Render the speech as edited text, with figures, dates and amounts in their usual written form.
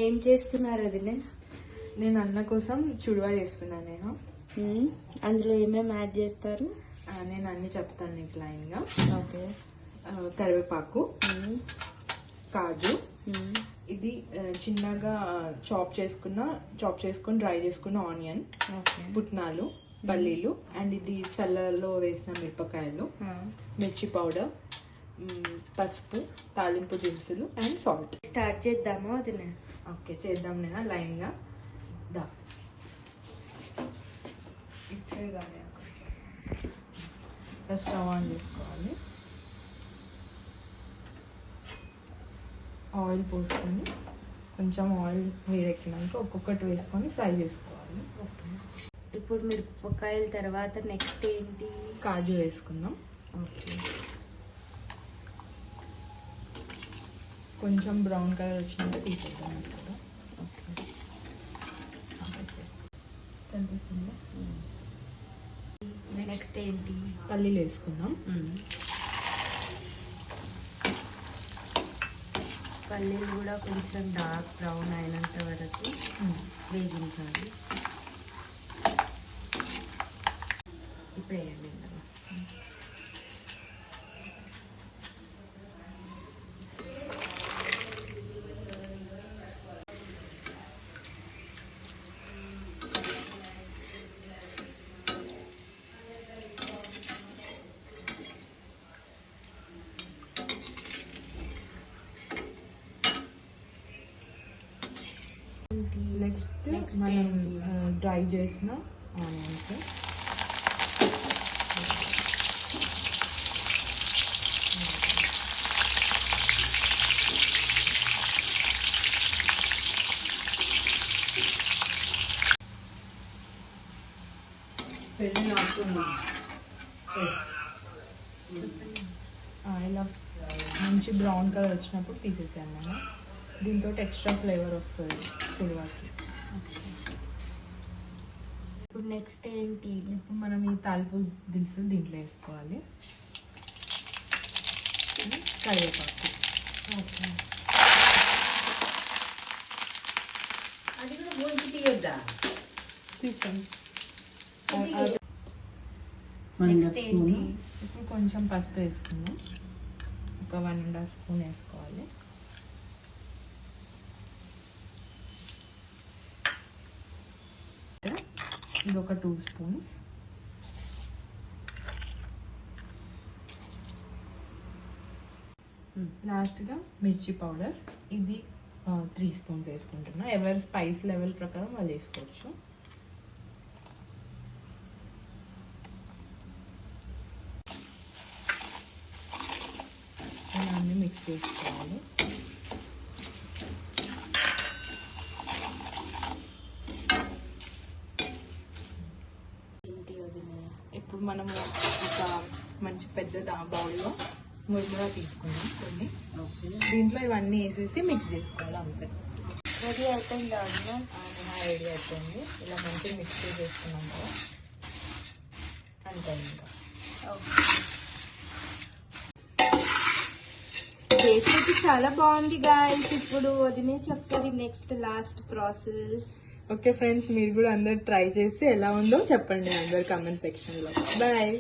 ఏం చేస్తున్నారు అది? నేను అన్న కోసం చుడువా చేస్తున్నాను. నేను అందులో ఏమేమి యాడ్ చేస్తారు? నేను అన్ని చెప్తాను నీకు లైన్గా. ఓకే. కరివేపాకు, కాజు, ఇది చిన్నగా చాప్ చేసుకుని డ్రై చేసుకున్న ఆనియన్, పుట్నాలు, పల్లీలు, అండ్ ఇది చల్లలో వేసిన మిరపకాయలు, మిర్చి పౌడర్, పసుపు, తాలింపు దినుసులు అండ్ సాల్ట్. స్టార్ట్ చేద్దామా వదిన? ఓకే చేద్దాం. నేను లైన్గా దా ఫస్ట్ స్టవ్ ఆన్ చేసుకోవాలి. ఆయిల్ పోసుకొని కొంచెం ఆయిల్ వేడెక్కినాక ఒక్కొక్కటి వేసుకొని ఫ్రై చేసుకోవాలి. ఇప్పుడు మిరపకాయల తర్వాత నెక్స్ట్ ఏంటి? కాజు వేసుకుందాం. ఓకే. కొంచెం బ్రౌన్ కలర్ వచ్చినాక తీసేద్దాం కదా. ఓకే కనిపిస్తుంది. నెక్స్ట్ ఏంటి? పల్లీలు వేసుకుందాం. పల్లీలు కూడా కొంచెం డార్క్ బ్రౌన్ అయినంత వరకు వేగించాలి. ఇప్పుడు వేయండి. నెక్స్ట్ మనం డ్రై చేసిన ఆనియన్స్, ఇలా మంచి బ్రౌన్ కలర్ వచ్చినప్పుడు తీసేసాను నేను. దీంతో ఎక్స్ట్రా ఫ్లేవర్ వస్తుంది పులివాకి. ఇప్పుడు నెక్స్ట్ ఏంటి? ఇప్పుడు మనం ఈ తాలింపు దినుసులు దీంట్లో వేసుకోవాలి. కరివేపాకు. ఓకే. అది కూడా పోయి తీయొద్దా? తీసాం. నెక్స్ట్ ఏంటి? ఇప్పుడు కొంచెం పసుపు వేసుకుందాం. ఒక 1.5 స్పూన్ వేసుకోవాలి. ఇది ఒక 2 స్పూన్స్. లాస్ట్గా మిర్చి పౌడర్, ఇది 3 స్పూన్స్ వేసుకుంటున్నా. ఎవరి స్పైస్ లెవెల్ ప్రకారం వాళ్ళు వేసుకోవచ్చు. అన్నీ మిక్స్ చేసుకోవాలి. ఇప్పుడు మనము ఒక మంచి పెద్ద బౌల్లో మురుమురా తీసుకున్నాం కొన్ని. దీంట్లో ఇవన్నీ వేసేసి మిక్స్ చేసుకోవాలి. అంతే. రెడీ అయిపోయిందా? రెడీ అయిపోయింది. ఇలా మంచిగా మిక్స్ చేసేసుకున్నాం కదా, అంతే. ఇంకా టేస్ట్ అయితే చాలా బాగుంది గాయ్స్. ఇప్పుడు వదినే చెప్తారు next last process. Okay friends, మీరు కూడా అందరు ట్రై చేసి ఎలా ఉందో చెప్పండి అందరు కామెంట్ సెక్షన్లో. బాయ్.